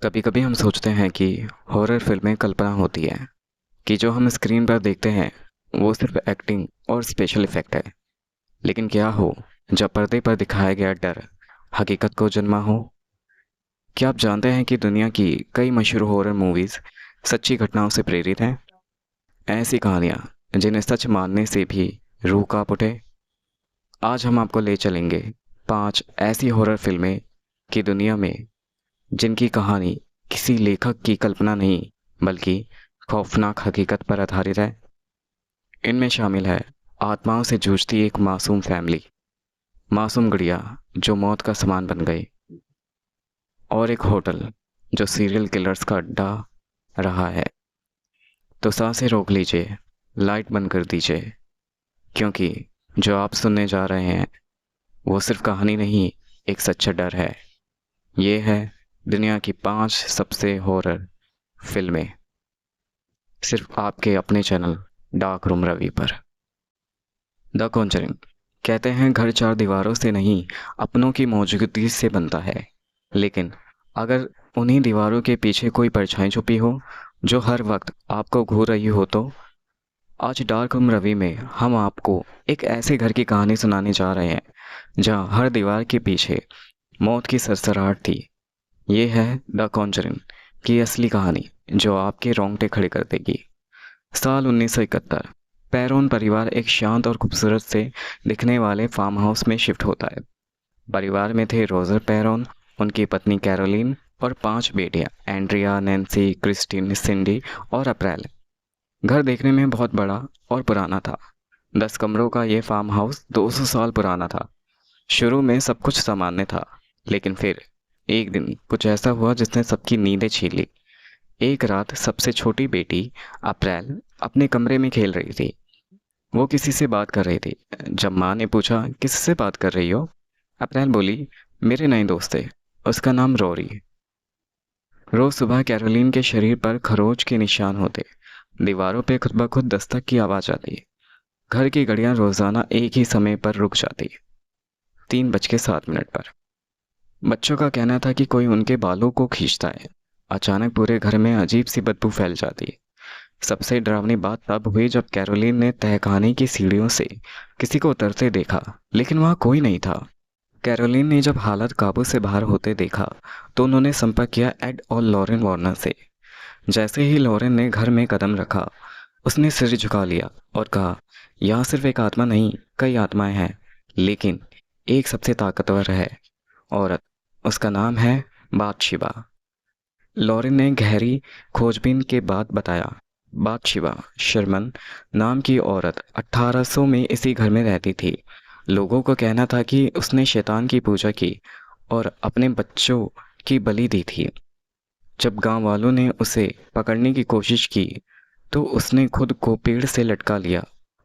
कभी कभी हम सोचते हैं कि हॉरर फिल्में कल्पना होती है कि जो हम स्क्रीन पर देखते हैं वो सिर्फ एक्टिंग और स्पेशल इफेक्ट है। लेकिन क्या हो जब पर्दे पर दिखाया गया डर हकीकत को जन्मा हो। क्या आप जानते हैं कि दुनिया की कई मशहूर हॉरर मूवीज सच्ची घटनाओं से प्रेरित हैं। ऐसी कहानियाँ जिन्हें सच मानने से भी रूह कांप उठे। आज हम आपको ले चलेंगे 5 ऐसी हॉरर फिल्में की दुनिया में जिनकी कहानी किसी लेखक की कल्पना नहीं बल्कि खौफनाक हकीकत पर आधारित है। इनमें शामिल है आत्माओं से जूझती एक मासूम फैमिली, मासूम गुड़िया जो मौत का सामान बन गई, और एक होटल जो सीरियल किलर्स का अड्डा रहा है। तो सांसें रोक लीजिए, लाइट बंद कर दीजिए, क्योंकि जो आप सुनने जा रहे हैं वो सिर्फ कहानी नहीं, एक सच्चा डर है। ये है दुनिया की 5 सबसे हॉरर फिल्में, सिर्फ आपके अपने चैनल डार्क रूम रवि पर। The Conjuring. कहते हैं घर 4 दीवारों से नहीं, अपनों की मौजूदगी से बनता है। लेकिन अगर उन्हीं दीवारों के पीछे कोई परछाई छुपी हो जो हर वक्त आपको घूर रही हो, तो आज डार्क रूम रवि में हम आपको एक ऐसे घर की कहानी सुनाने जा रहे हैं जहां हर दीवार के पीछे मौत की सरसराहट थी। ये है द कॉन्जरिंग की असली कहानी जो आपके रोंगटे खड़े कर देगी। साल 1971। पैरोन परिवार एक शांत और खूबसूरत से दिखने वाले फार्म हाउस में शिफ्ट होता है। परिवार में थे रोजर पैरोन, उनकी पत्नी कैरोलिन और 5 बेटियां एंड्रिया, नैन्सी, क्रिस्टीन, सिंडी और अप्रैल। घर देखने में बहुत बड़ा और पुराना था। 10 कमरों का ये फार्म हाउस 200 साल पुराना था। शुरू में सब कुछ सामान्य था, लेकिन फिर एक दिन कुछ ऐसा हुआ जिसने सबकी नींदें छीन ली। एक रात सबसे छोटी बेटी अप्रैल अपने कमरे में खेल रही थी। वो किसी से बात कर रही थी। जब माँ ने पूछा किससे बात कर रही हो, अप्रैल बोली मेरे नए दोस्त थे, उसका नाम रोरी। रोज सुबह कैरोलिन के शरीर पर खरोच के निशान होते, दीवारों पे खुद ब खुद दस्तक की आवाज आती, घर की घड़ियां रोजाना एक ही समय पर रुक जाती, 3:07 पर। बच्चों का कहना था कि कोई उनके बालों को खींचता है। अचानक पूरे घर में अजीब सी बदबू फैल जाती। सबसे डरावनी बात तब हुई जब कैरोलिन ने तहखाने की सीढ़ियों से किसी को उतरते देखा, लेकिन वहां कोई नहीं था। कैरोलिन ने जब हालत काबू से बाहर होते देखा तो उन्होंने संपर्क किया एड और लॉरेन वार्नर से। जैसे ही लॉरेन ने घर में कदम रखा, उसने सिर झुका लिया और कहा, यहाँ सिर्फ एक आत्मा नहीं, कई आत्माएं हैं, लेकिन एक सबसे ताकतवर है औरत, उसका नाम है बाथशिबा। लॉरेन ने गहरी खोजबीन के बाद बताया, बाथशिबा शर्मन नाम की औरत 1800 में इसी घर में रहती थी। लोगों को कहना था कि उसने शैतान की पूजा की और अपने बच्चों की बलि दी थी। जब गांव वालों ने उसे पकड़ने की कोशिश की तो उसने खुद को पेड़ से लटका लिया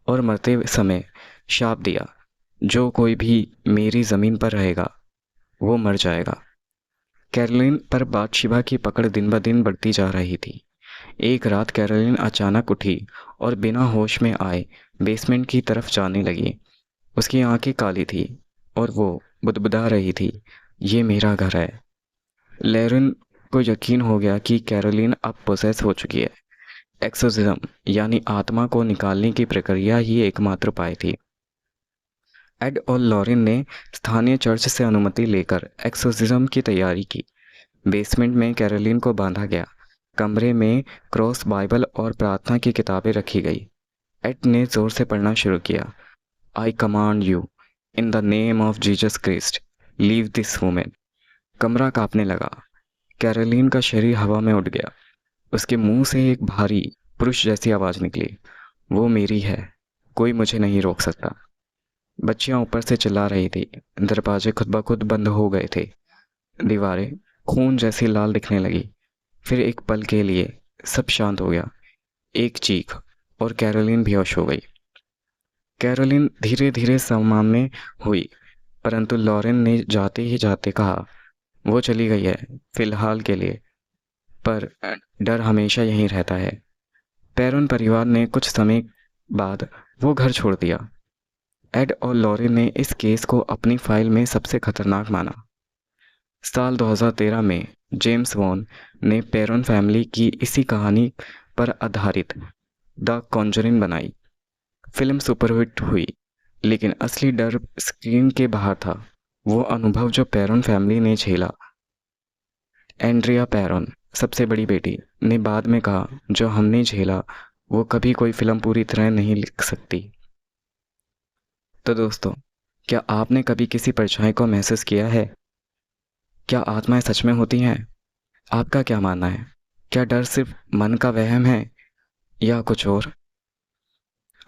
और मरते समय शाप दिया, जो कोई भी मेरी ज़मीन पर रहेगा वो मर जाएगा। कैरोलिन पर बाथशिबा की पकड़ दिन ब दिन बढ़ती जा रही थी। एक रात कैरोलिन अचानक उठी और बिना होश में आए बेसमेंट की तरफ जाने लगी। उसकी आंखें काली थी और वो बुदबुदा रही थी, ये मेरा घर है। लेरिन को यकीन हो गया कि कैरोलिन अब पोसेस हो चुकी है। एक्सोर्सिज्म यानी आत्मा को निकालने की प्रक्रिया ही एकमात्र उपाय थी। एड और लॉरेन ने स्थानीय चर्च से अनुमति लेकर एक्सोर्सिज्म की तैयारी की। बेसमेंट में कैरोलिन को बांधा गया। कमरे में क्रॉस, बाइबल और प्रार्थना की किताबें रखी गई। एड ने जोर से पढ़ना शुरू किया, आई command you in the name of Jesus Christ, leave this women. कमरा कांपने लगा। कैरोलिन का शरीर हवा में उड़ गया। उसके मुंह से एक भारी पुरुष जैसी आवाज निकली, वो मेरी है, कोई मुझे नहीं रोक सकता। बच्चियां ऊपर से चिल्ला रही थी। दरवाजे खुद ब खुद बंद हो गए थे। दीवारें खून जैसी लाल दिखने लगी। फिर एक पल के लिए सब शांत हो गया। एक चीख और कैरोलिन बेहोश हो गई। कैरोलिन धीरे धीरे सामान्य हुई, परंतु लॉरेन ने जाते ही जाते कहा, वो चली गई है फिलहाल के लिए, पर डर हमेशा यहीं रहता है। पैरोन परिवार ने कुछ समय बाद वो घर छोड़ दिया। एड और लॉरेन ने इस केस को अपनी फाइल में सबसे खतरनाक माना। साल 2013 में जेम्स वॉन ने पेरोन फैमिली की इसी कहानी पर आधारित द कॉन्जरिंग बनाई। फिल्म सुपरहिट हुई, लेकिन असली डर स्क्रीन के बाहर था। वो अनुभव जो पेरोन फैमिली ने झेला। एंड्रिया पेरोन, सबसे बड़ी बेटी, ने बाद में कहा, जो हमने झेला वो कभी कोई फिल्म पूरी तरह नहीं लिख सकती। तो दोस्तों, क्या आपने कभी किसी परछाई को महसूस किया है? क्या आत्माएं सच में होती हैं? आपका क्या मानना है? क्या डर सिर्फ मन का वहम है या कुछ और?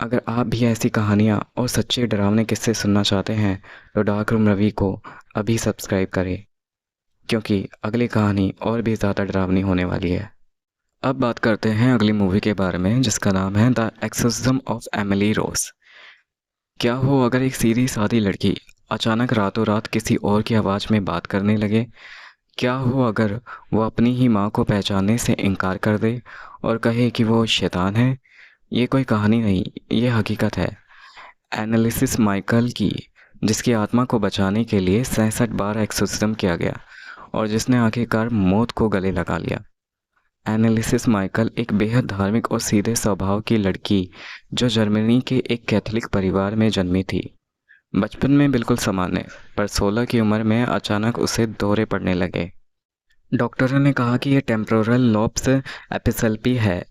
अगर आप भी ऐसी कहानियाँ और सच्चे डरावने किस्से सुनना चाहते हैं तो डार्क रूम रवि को अभी सब्सक्राइब करें, क्योंकि अगली कहानी और भी ज़्यादा डरावनी होने वाली है। अब बात करते हैं अगली मूवी के बारे में, जिसका नाम है the exorcism of Emily Rose. क्या हो अगर एक सीधी सादी लड़की अचानक रातों रात किसी और की आवाज़ में बात करने लगे? क्या हो अगर वो अपनी ही माँ को पहचानने से इनकार कर दे और कहे कि वो शैतान है? ये कोई कहानी नहीं, ये हकीकत है। एनालिसिस माइकल की, जिसकी आत्मा को बचाने के लिए 67 बार एक्सोर्सिज्म किया गया और जिसने आखिरकार मौत को गले लगा लिया। एनालिसिस माइकल एक बेहद धार्मिक और सीधे स्वभाव की लड़की जो जर्मनी के एक कैथोलिक परिवार में जन्मी थी। बचपन में बिल्कुल सामान्य, पर 16 की उम्र में अचानक उसे दौरे पड़ने लगे। डॉक्टरों ने कहा कि यह टेम्पोरल लोब्स एपिसल्पी है।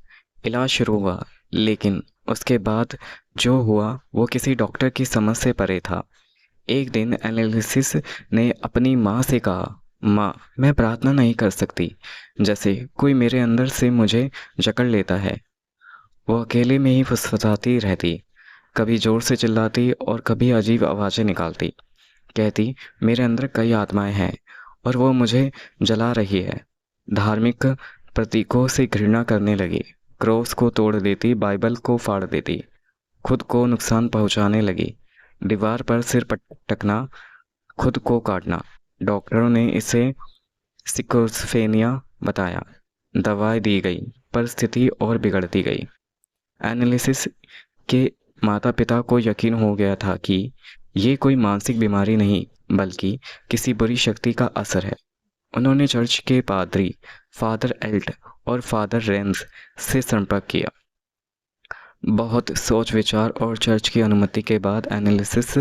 इलाज शुरू हुआ, लेकिन उसके बाद जो हुआ वो किसी डॉक्टर की समझ से परे था। एक दिन एनालिसिस ने अपनी माँ से कहा, माँ, मैं प्रार्थना नहीं कर सकती, जैसे कोई मेरे अंदर से मुझे जकड़ लेता है। वो अकेले में ही फुसफुसाती रहती, कभी ज़ोर से चिल्लाती और कभी अजीब आवाज़ें निकालती। कहती, मेरे अंदर कई आत्माएं हैं और वो मुझे जला रही है। धार्मिक प्रतीकों से घृणा करने लगी, क्रॉस को तोड़ देती, बाइबल को फाड़ देती, खुद को नुकसान पहुंचाने लगी, दीवार पर सिर पटकना, खुद को काटना। डॉक्टरों ने इसे सिकोस्फेनिया बताया। दवाई दी गई, पर स्थिति और बिगड़ती गई। एनालिसिस के माता पिता को यकीन हो गया था कि ये कोई मानसिक बीमारी नहीं, बल्कि किसी बुरी शक्ति का असर है। उन्होंने चर्च के पादरी फादर एल्ट और फादर रेम्स से संपर्क किया। बहुत सोच विचार और चर्च की अनुमति के बाद एनालिसिस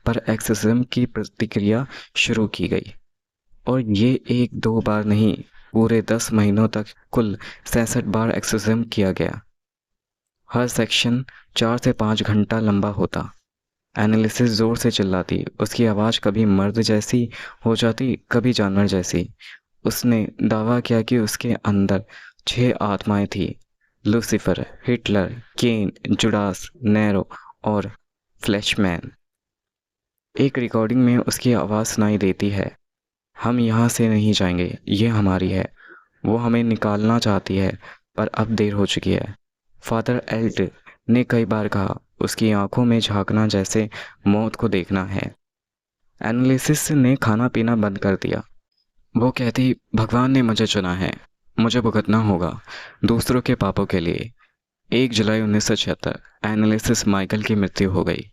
पर एक्सोर्सिज्म की प्रतिक्रिया शुरू की गई, और ये एक दो बार नहीं, पूरे 10 महीनों तक कुल 67 बार एक्सोर्सिज्म किया गया। हर सेक्शन 4 से 5 घंटा लंबा होता। एनालिसिस जोर से चिल्लाती, उसकी आवाज़ कभी मर्द जैसी हो जाती, कभी जानवर जैसी। उसने दावा किया कि उसके अंदर 6 आत्माएं थी, लूसीफर, हिटलर, केन, जुडास, नेरो और फ्लैशमैन। एक रिकॉर्डिंग में उसकी आवाज़ सुनाई देती है, हम यहाँ से नहीं जाएंगे, ये हमारी है। वो हमें निकालना चाहती है, पर अब देर हो चुकी है। फादर एल्ट ने कई बार कहा, उसकी आंखों में झांकना जैसे मौत को देखना है। एनालिसिस ने खाना पीना बंद कर दिया। वो कहती, भगवान ने मुझे चुना है, मुझे भुगतना होगा दूसरों के पापों के लिए। 1 जुलाई 1976 एनालिसिस माइकल की मृत्यु हो गई।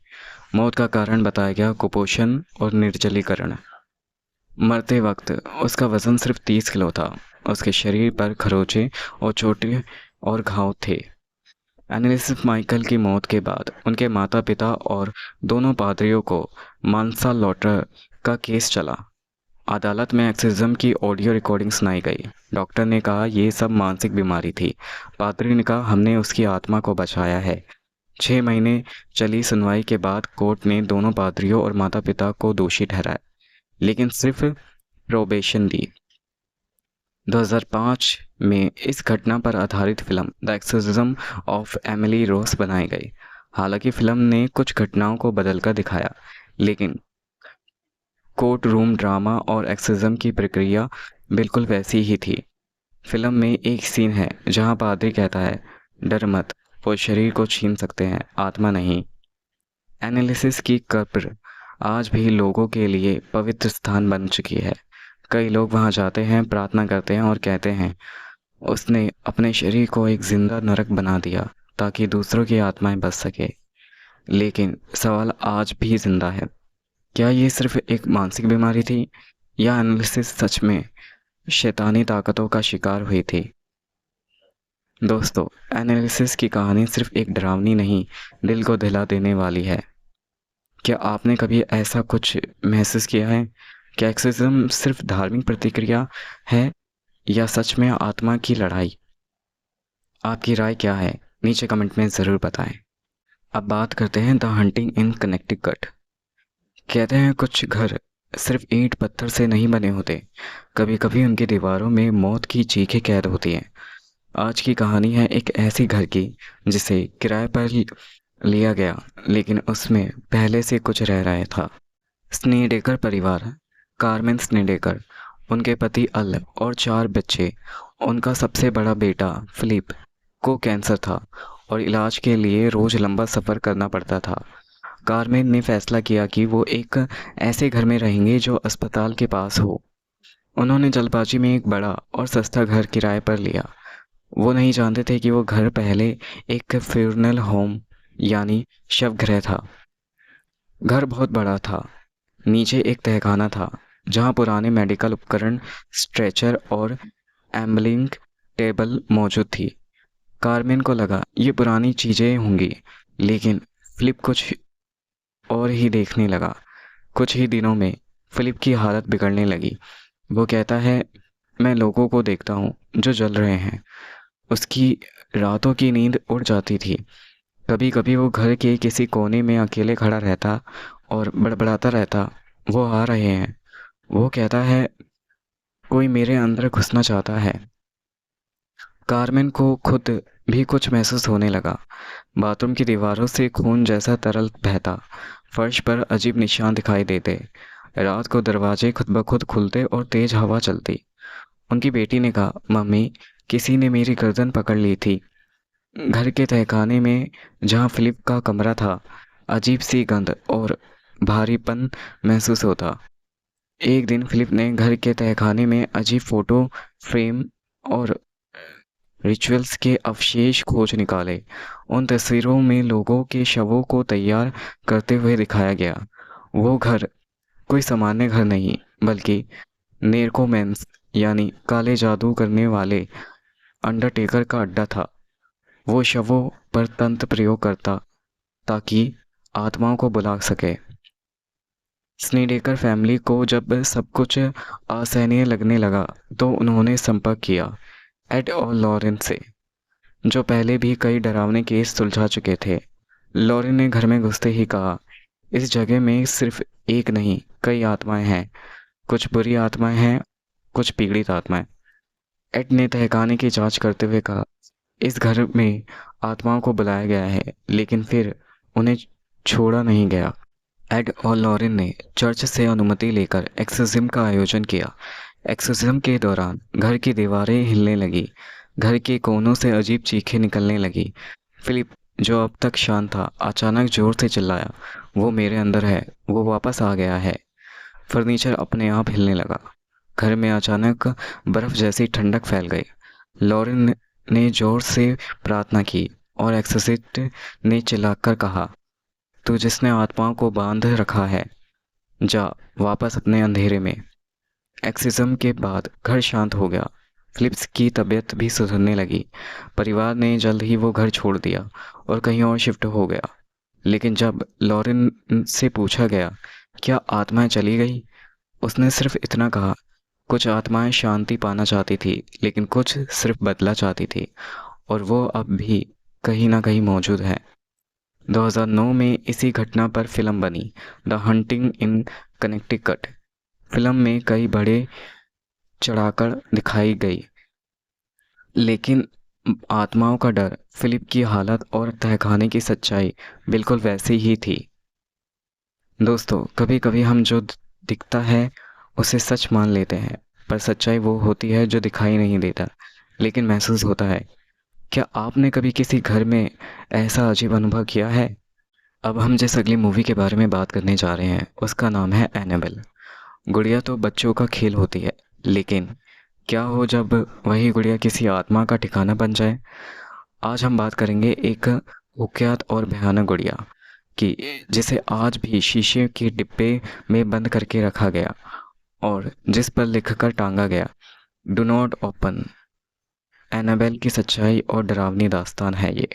मौत का कारण बताया गया कुपोषण और निर्जलीकरण। मरते वक्त उसका वजन सिर्फ 30 किलो था। उसके शरीर पर खरोंचे और चोटें और घाव थे। एनालिसिस माइकल की मौत के बाद उनके माता पिता और दोनों पादरियों को मानसालॉटर का केस चला। अदालत में एक्सोर्सिज्म की ऑडियो रिकॉर्डिंग सुनाई गई। डॉक्टर ने कहा ये सब मानसिक बीमारी थी। पादरी ने कहा हमने उसकी आत्मा को बचाया है। 6 महीने चली सुनवाई के बाद कोर्ट ने दोनों पादरियों और माता पिता को दोषी ठहराया, लेकिन सिर्फ प्रोबेशन दी। 2005 में इस घटना पर आधारित फिल्म the exorcism of Emily Rose बनाई गई। हालांकि फिल्म ने कुछ घटनाओं को बदलकर दिखाया, लेकिन कोर्ट रूम ड्रामा और एक्सोर्सिज्म की प्रक्रिया बिल्कुल वैसी ही थी। फिल्म में एक सीन है जहां पादरी कहता है, डर मत, वो शरीर को छीन सकते हैं, आत्मा नहीं। एनालिसिस की कब्र आज भी लोगों के लिए पवित्र स्थान बन चुकी है। कई लोग वहां जाते हैं, प्रार्थना करते हैं और कहते हैं, उसने अपने शरीर को एक जिंदा नरक बना दिया ताकि दूसरों की आत्माएं बच सके। लेकिन सवाल आज भी जिंदा है, क्या ये सिर्फ एक मानसिक बीमारी थी या एनालिसिस सच में शैतानी ताकतों का शिकार हुई थी? दोस्तों, एनालिसिस की कहानी सिर्फ एक डरावनी नहीं, दिल को दिला देने वाली है। क्या आपने कभी ऐसा कुछ महसूस किया है? क्या एक्सिज्म सिर्फ धार्मिक प्रतिक्रिया है या सच में आत्मा की लड़ाई? आपकी राय क्या है? नीचे कमेंट में ज़रूर बताएं। अब बात करते हैं द हंटिंग इन कनेक्टिकट। कहते हैं कुछ घर सिर्फ ईंट पत्थर से नहीं बने होते, कभी कभी उनकी दीवारों में मौत की चीखें कैद होती हैं। आज की कहानी है एक ऐसी घर की जिसे किराए पर लिया गया, लेकिन उसमें पहले से कुछ रह रहा था। स्नेडेकर परिवार, कार्मेन स्नेडेकर, उनके पति अल और 4 बच्चे। उनका सबसे बड़ा बेटा फिलिप को कैंसर था और इलाज के लिए रोज लंबा सफ़र करना पड़ता था। कार्मेन ने फैसला किया कि वो एक ऐसे घर में रहेंगे जो अस्पताल के पास हो। उन्होंने जल्दबाजी में एक बड़ा और सस्ता घर किराए पर लिया। वो नहीं जानते थे कि वो घर पहले एक फ्यूनरल होम यानी शवगृह था। घर बहुत बड़ा था। नीचे एक तहखाना था जहाँ पुराने मेडिकल उपकरण, स्ट्रेचर और एम्बलिंग टेबल मौजूद थी। कार्मेन को लगा ये पुरानी चीज़ें होंगी, लेकिन फिलिप कुछ और ही देखने लगा। कुछ ही दिनों में फिलिप की हालत बिगड़ने लगी। वो कहता है, मैं लोगों को देखता हूँ जो जल रहे हैं। उसकी रातों की नींद उड़ जाती थी। कभी कभी वो घर के किसी कोने में अकेले खड़ा रहता और बड़बड़ाता रहता, वो आ रहे हैं। वो कहता है, कोई मेरे अंदर घुसना चाहता है। कार्मेन को खुद भी कुछ महसूस होने लगा। बाथरूम की दीवारों से खून जैसा तरल बहता, फर्श पर अजीब निशान दिखाई देते। रात को दरवाजे खुद ब खुद खुलते और तेज हवा चलती। उनकी बेटी ने कहा, मम्मी, किसी ने मेरी गर्दन पकड़ ली थी। घर के तहखाने में जहाँ फिलिप का कमरा था, अजीब सी गंध और भारीपन महसूस होता। एक दिन फिलिप ने घर के तहखाने में अजीब फोटो फ्रेम और रिचुअल्स के अवशेष खोज निकाले। उन तस्वीरों में लोगों के शवों को तैयार करते हुए दिखाया गया। वो घर कोई सामान्य घर नहीं, बल्कि नेरकोमेंस यानी काले जादू करने वाले अंडरटेकर का अड्डा था। वो शवों पर तंत्र प्रयोग करता ताकि आत्माओं को बुला सके। स्नीडेकर फैमिली को जब सब कुछ असहनीय लगने लगा तो उन्होंने संपर्क किया एड और लॉरेन से, जो पहले भी कई डरावने केस सुलझा चुके थे। लॉरेन ने घर में घुसते ही कहा, इस जगह में सिर्फ एक नहीं, कई आत्माएं हैं। कुछ बुरी आत्माएं हैं, कुछ पीड़ित आत्माएं। एड ने तहखाने की जांच करते हुए कहा, इस घर में आत्माओं को बुलाया गया है, लेकिन फिर उन्हें छोड़ा नहीं गया। एड और लॉरेन ने चर्च से अनुमति लेकर एक्सोर्सिज्म का आयोजन किया। एक्सोर्सिज्म के दौरान घर की दीवारें हिलने लगी, घर के कोनों से अजीब चीखें निकलने लगी। फिलिप, जो अब तक शांत था, अचानक जोर से चिल्लाया, वो मेरे अंदर है, वो वापस आ गया है। फर्नीचर अपने आप हिलने लगा। घर में अचानक बर्फ जैसी ठंडक फैल गई। लॉरेन ने जोर से प्रार्थना की और एक्सोर्सिस्ट ने चिल्लाकर कहा, तू जिसने आत्माओं को बांध रखा है, जा वापस अपने अंधेरे में। एक्सिज्म के बाद घर शांत हो गया। फिलिप्स की तबीयत भी सुधरने लगी। परिवार ने जल्द ही वो घर छोड़ दिया और कहीं और शिफ्ट हो गया। लेकिन जब लॉरेन से पूछा गया, क्या आत्माएं चली गई, उसने सिर्फ इतना कहा, कुछ आत्माएं शांति पाना चाहती थी, लेकिन कुछ सिर्फ बदला चाहती थी, और वो अब भी कहीं ना कहीं मौजूद है। 2009 में इसी घटना पर फिल्म बनी, the hunting in Connecticut. Film में कई बड़े चढ़ाकर दिखाई गई, लेकिन आत्माओं का डर, फिलिप की हालत और तहखाने की सच्चाई बिल्कुल वैसी ही थी। दोस्तों, कभी कभी हम जो दिखता है उसे सच मान लेते हैं, पर सच्चाई वो होती है जो दिखाई नहीं देता, लेकिन महसूस होता है। क्या आपने कभी किसी घर में ऐसा अजीब अनुभव किया है? अब हम जिस अगली मूवी के बारे में बात करने जा रहे हैं उसका नाम है एनाबेल। गुड़िया तो बच्चों का खेल होती है, लेकिन क्या हो जब वही गुड़िया किसी आत्मा का ठिकाना बन जाए? आज हम बात करेंगे एक कुख्यात और भयानक गुड़िया की, जिसे आज भी शीशे के डिब्बे में बंद करके रखा गया और जिस पर लिखकर टांगा गया, डू नॉट ओपन। एनाबेल की सच्चाई और डरावनी दास्तान है ये।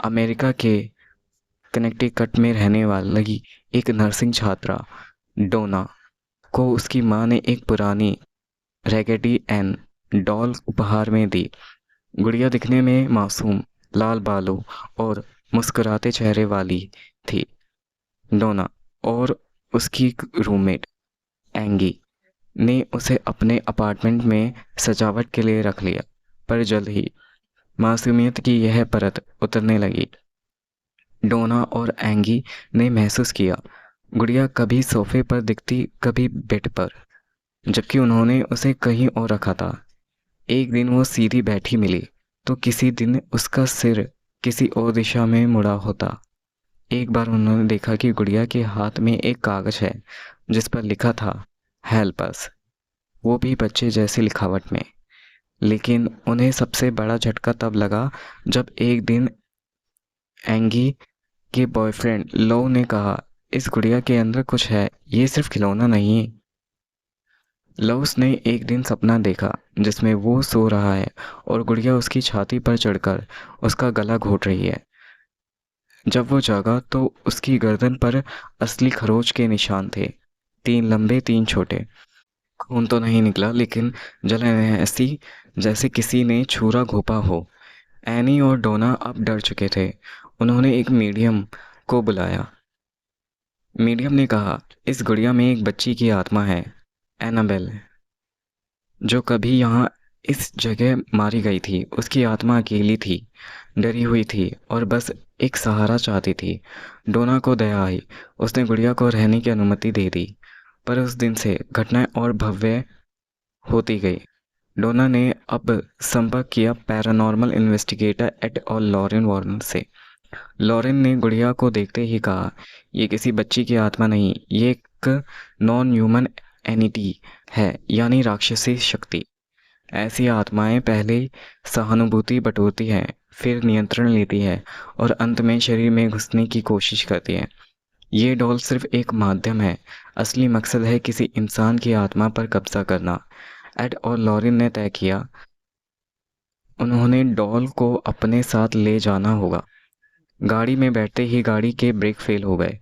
अमेरिका के कनेक्टिकट में रहने वाली एक नर्सिंग छात्रा डोना को उसकी माँ ने एक पुरानी रैगेडी एन डॉल उपहार में दी। गुड़िया दिखने में मासूम, लाल बालों और मुस्कुराते चेहरे वाली थी। डोना और उसकी रूममेट एंगी ने उसे अपने अपार्टमेंट में सजावट के लिए रख लिया, पर जल्द ही मासूमियत की यह परत उतरने लगी। डोना और एंगी ने महसूस किया, गुड़िया कभी सोफे पर दिखती, कभी बेड पर, जबकि उन्होंने उसे कहीं और रखा था। एक दिन वो सीधी बैठी मिली तो किसी दिन उसका सिर किसी और दिशा में मुड़ा होता। एक बार उन्होंने देखा कि गुड़िया के हाथ में एक कागज है जिस पर लिखा था हेल्प अस, वो भी बच्चे जैसी लिखावट में। लेकिन उन्हें सबसे बड़ा झटका तब लगा जब एक दिन एंगी के बॉयफ्रेंड लो ने कहा, इस गुड़िया के अंदर कुछ है, ये सिर्फ खिलौना नहीं। लव्स ने एक दिन सपना देखा जिसमें वो सो रहा है और गुड़िया उसकी छाती पर चढ़कर उसका गला घोट रही है। जब वो जागा तो उसकी गर्दन पर असली खरोच के निशान थे, 3 लंबे 3 छोटे। खून तो नहीं निकला, लेकिन जलन ऐसी जैसे किसी ने छुरा घोंपा हो। एनी और डोना अब डर चुके थे। उन्होंने एक मीडियम को बुलाया। मीडियम ने कहा, इस गुड़िया में एक बच्ची की आत्मा है, एनाबेल, जो कभी यहाँ इस जगह मारी गई थी। उसकी आत्मा अकेली थी, डरी हुई थी और बस एक सहारा चाहती थी। डोना को दया आई, उसने गुड़िया को रहने की अनुमति दे दी। पर उस दिन से घटनाएं और भव्य होती गई। डोना ने अब संपर्क किया पैरानॉर्मल इन्वेस्टिगेटर एट और लॉरेन वॉर्न से। लॉरेन ने गुड़िया को देखते ही कहा, ये किसी बच्ची की आत्मा नहीं, ये एक नॉन ह्यूमन एनिटी है, यानी राक्षसी शक्ति। ऐसी आत्माएं पहले सहानुभूति बटोरती हैं, फिर नियंत्रण लेती है और अंत में शरीर में घुसने की कोशिश करती है। ये डॉल सिर्फ एक माध्यम है, असली मकसद है किसी इंसान की आत्मा पर कब्जा करना। एड और लॉरेन ने तय किया, उन्होंने डॉल को अपने साथ ले जाना होगा। गाड़ी में बैठते ही गाड़ी के ब्रेक फेल हो गए,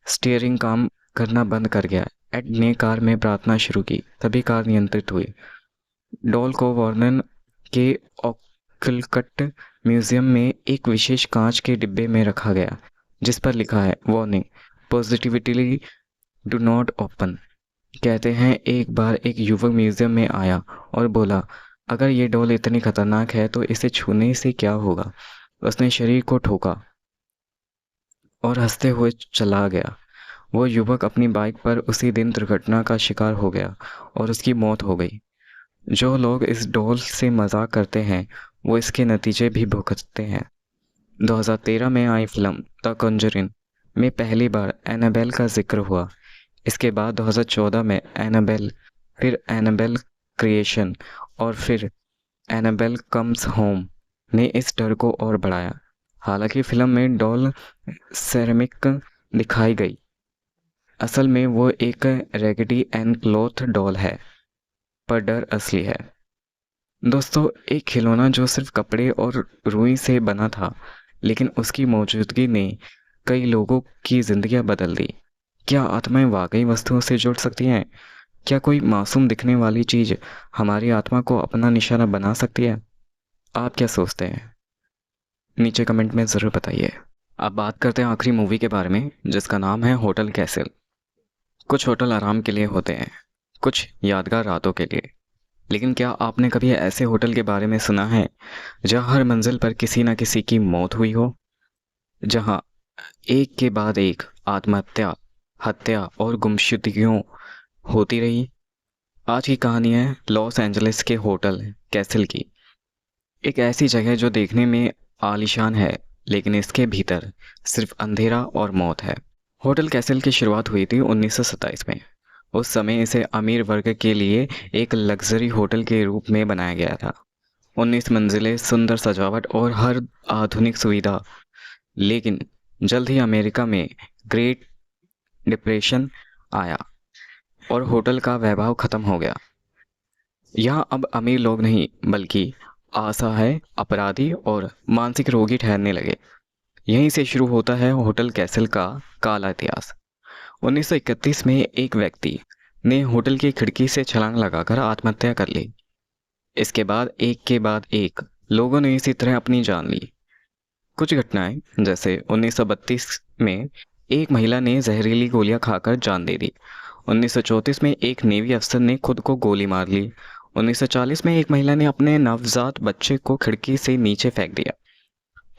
स्टीयरिंग काम करना बंद कर गया। एड ने कार में प्रार्थना शुरू की, तभी कार नियंत्रित हुई। डॉल को वॉर्नन के ऑकलकट म्यूजियम में एक विशेष कांच के डिब्बे में रखा गया जिस पर लिखा है, warning, positivity do not open. कहते हैं एक बार एक युवक म्यूजियम में आया और बोला, अगर ये डॉल इतनी खतरनाक है तो इसे छूने से क्या होगा। उसने शरीर को ठोका और हंसते हुए चला गया। वो युवक अपनी बाइक पर उसी दिन दुर्घटना का शिकार हो गया और उसकी मौत हो गई। जो लोग इस डॉल से मजाक करते हैं वो इसके नतीजे भी भुगतते हैं। 2013 में आई फिल्म द कॉन्जरिंग में पहली बार एनाबेल का जिक्र हुआ। इसके बाद 2014 में एनाबेल, फिर एनाबेल क्रिएशन और फिर एनाबेल कम्स होम ने इस डर को और बढ़ाया। हालांकि फिल्म में डॉल सेरेमिक दिखाई गई, असल में वो एक रैगडी एंड क्लॉथ डॉल है, पर डर असली है। दोस्तों, एक खिलौना जो सिर्फ कपड़े और रुई से बना था, लेकिन उसकी मौजूदगी ने कई लोगों की जिंदगियां बदल दी। क्या आत्माएं वाकई वस्तुओं से जुड़ सकती हैं? क्या कोई मासूम दिखने वाली चीज हमारी आत्मा को अपना निशाना बना सकती है? आप क्या सोचते हैं? नीचे कमेंट में ज़रूर बताइए। अब बात करते हैं आखिरी मूवी के बारे में, जिसका नाम है होटल कैसल। कुछ होटल आराम के लिए होते हैं, कुछ यादगार रातों के लिए। लेकिन क्या आपने कभी ऐसे होटल के बारे में सुना है जहां हर मंजिल पर किसी न किसी की मौत हुई हो, जहां एक के बाद एक आत्महत्या, हत्या और गुमशुदगियों होती रही? आज की कहानी है लॉस एंजलिस के होटल कैसल की। एक ऐसी जगह जो देखने में आलीशान है, लेकिन इसके भीतर सिर्फ अंधेरा और मौत है। होटल कैसल की शुरुआत हुई थी 1927 में। उस समय इसे अमीर वर्ग के लिए एक लग्जरी होटल के रूप में बनाया गया था। 19 मंजिलें, सुंदर सजावट और हर आधुनिक सुविधा। लेकिन जल्द ही अमेरिका में ग्रेट डिप्रेशन आया। और होटल का वैभव खत्म हो गया। यहाँ अब अमीर लोग नहीं बल्कि असहाय, अपराधी और मानसिक रोगी ठहरने लगे। यहीं से शुरू होता है होटल कैसल का काला इतिहास। 1931 में एक व्यक्ति ने होटल की खिड़की से छलांग लगाकर आत्महत्या कर ली। इसके बाद एक के बाद एक लोगों ने इसी तरह अपनी जान ली। कुछ घटनाएं जैसे 1932 में एक महिला ने जहरीली गोलियां खाकर जान दे दी। 1934 में एक नेवी अफसर ने खुद को गोली मार ली। 1940 में एक महिला ने अपने नवजात बच्चे को खिड़की से नीचे फेंक दिया।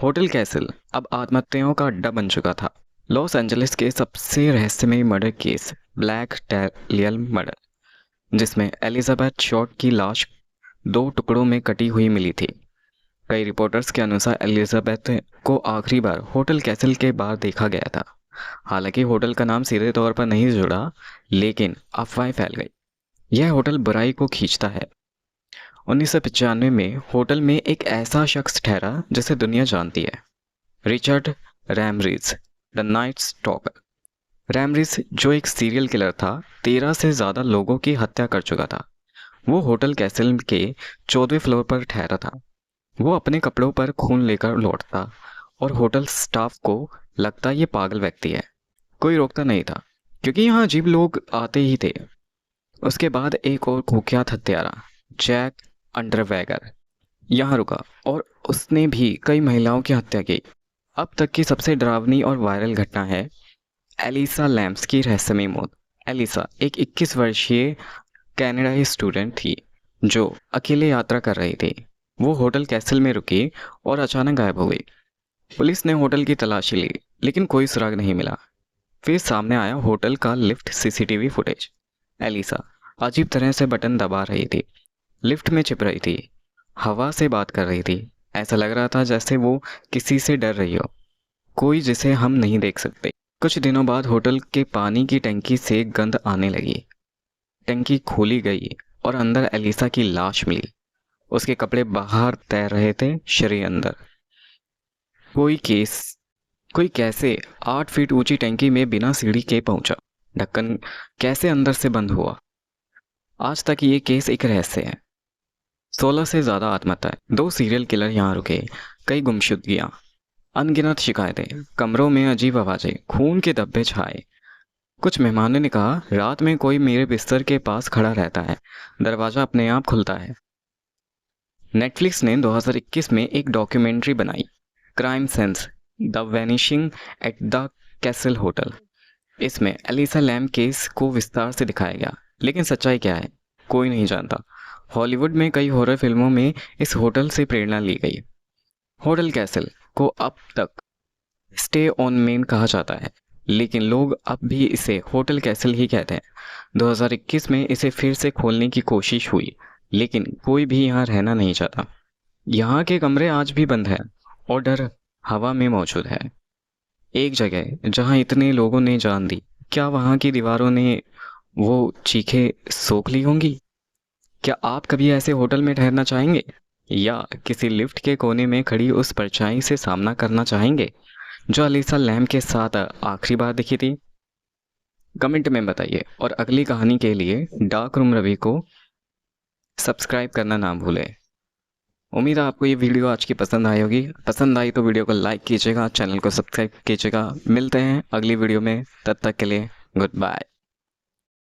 होटल कैसल अब आत्महत्याओं का अड्डा बन चुका था। लॉस एंजलिस के सबसे रहस्यमय मर्डर केस ब्लैक डैलियल मर्डर, जिसमें एलिजाबेथ शॉर्ट की लाश 2 टुकड़ों में कटी हुई मिली थी। कई रिपोर्टर्स के अनुसार एलिजाबेथ को आखिरी बार होटल कैसल के बाहर देखा गया था। हालांकि होटल का नाम सीधे तौर पर नहीं जुड़ा, लेकिन अफवाहें फैल गई। यह होटल बुराई को खींचता है। 1995 में होटल में एक ऐसा शख्स ठहरा जिसे दुनिया जानती है, रिचर्ड रैमरीज, द नाइट स्टॉकर। रैमरीज जो एक सीरियल किलर था, 13 से ज़्यादा लोगों की हत्या कर चुका था। वो होटल कैसल के 14वें फ्लोर पर ठहरा था। वो अपने कपड़ों पर खून लेकर लौटता और होटल स्टाफ को लगता ये पागल व्यक्ति है। कोई रोकता नहीं था क्योंकि यहाँ अजीब लोग आते ही थे। उसके बाद एक और कुख्यात हत्यारा जैक अंडरवेगर यहाँ रुका और उसने भी कई महिलाओं की हत्या की। अब तक की सबसे डरावनी और वायरल घटना है एलिसा लैम्स की रहस्यमय मौत। एलिसा एक 21 वर्षीय कनाडाई स्टूडेंट थी जो अकेले यात्रा कर रही थी। वो होटल कैसल में रुकी और अचानक गायब हो गई। पुलिस ने होटल की तलाशी ली लेकिन कोई सुराग नहीं मिला। फिर सामने आया होटल का लिफ्ट सीसीटीवी फुटेज। एलिसा अजीब तरह से बटन दबा रही थी, लिफ्ट में छिप रही थी, हवा से बात कर रही थी। ऐसा लग रहा था जैसे वो किसी से डर रही हो, कोई जिसे हम नहीं देख सकते। कुछ दिनों बाद होटल के पानी की टंकी से गंध आने लगी। टंकी खोली गई और अंदर एलिसा की लाश मिली। उसके कपड़े बाहर तैर रहे थे, शरीर अंदर। कोई कैसे 8 फीट ऊंची टंकी में बिना सीढ़ी के पहुंचा? ढक्कन कैसे अंदर से बंद हुआ? आज तक ये केस एक रहस्य है। 16 से ज्यादा आत्महत्याएं, 2 सीरियल किलर यहाँ रुके, कई गुमशुदगियां, अनगिनत शिकायतें, कमरों में अजीब आवाजें, खून के धब्बे छाए। कुछ मेहमानों ने कहा रात में कोई मेरे बिस्तर के पास खड़ा रहता है, दरवाजा अपने आप खुलता है। नेटफ्लिक्स ने 2021 में एक डॉक्यूमेंट्री बनाई, crime sense the vanishing at the castle hotel. इसमें एलिसा लैम केस को विस्तार से दिखाया गया, लेकिन सच्चाई क्या है कोई नहीं जानता। हॉलीवुड में कई हॉरर फिल्मों में इस होटल से प्रेरणा ली गई। होटल कैसल को अब तक स्टे ऑन मेन कहा जाता है, लेकिन लोग अब भी इसे होटल कैसल ही कहते हैं। 2021 में इसे फिर से खोलने की कोशिश हुई, लेकिन कोई भी यहाँ रहना नहीं चाहता। यहाँ के कमरे आज भी बंद हैं और डर हवा में मौजूद है। एक जगह जहाँ इतने लोगों ने जान दी, क्या वहाँ की दीवारों ने वो चीखें सोख ली होंगी? क्या आप कभी ऐसे होटल में ठहरना चाहेंगे, या किसी लिफ्ट के कोने में खड़ी उस परछाई से सामना करना चाहेंगे जो एलिसा लैम के साथ आखिरी बार दिखी थी? कमेंट में बताइए और अगली कहानी के लिए डार्क रूम रवि को सब्सक्राइब करना ना भूलें। उम्मीद है आपको ये वीडियो आज की पसंद आई होगी। पसंद आई तो वीडियो को लाइक कीजिएगा, चैनल को सब्सक्राइब कीजिएगा। मिलते हैं अगली वीडियो में, तब तक के लिए गुड बाय।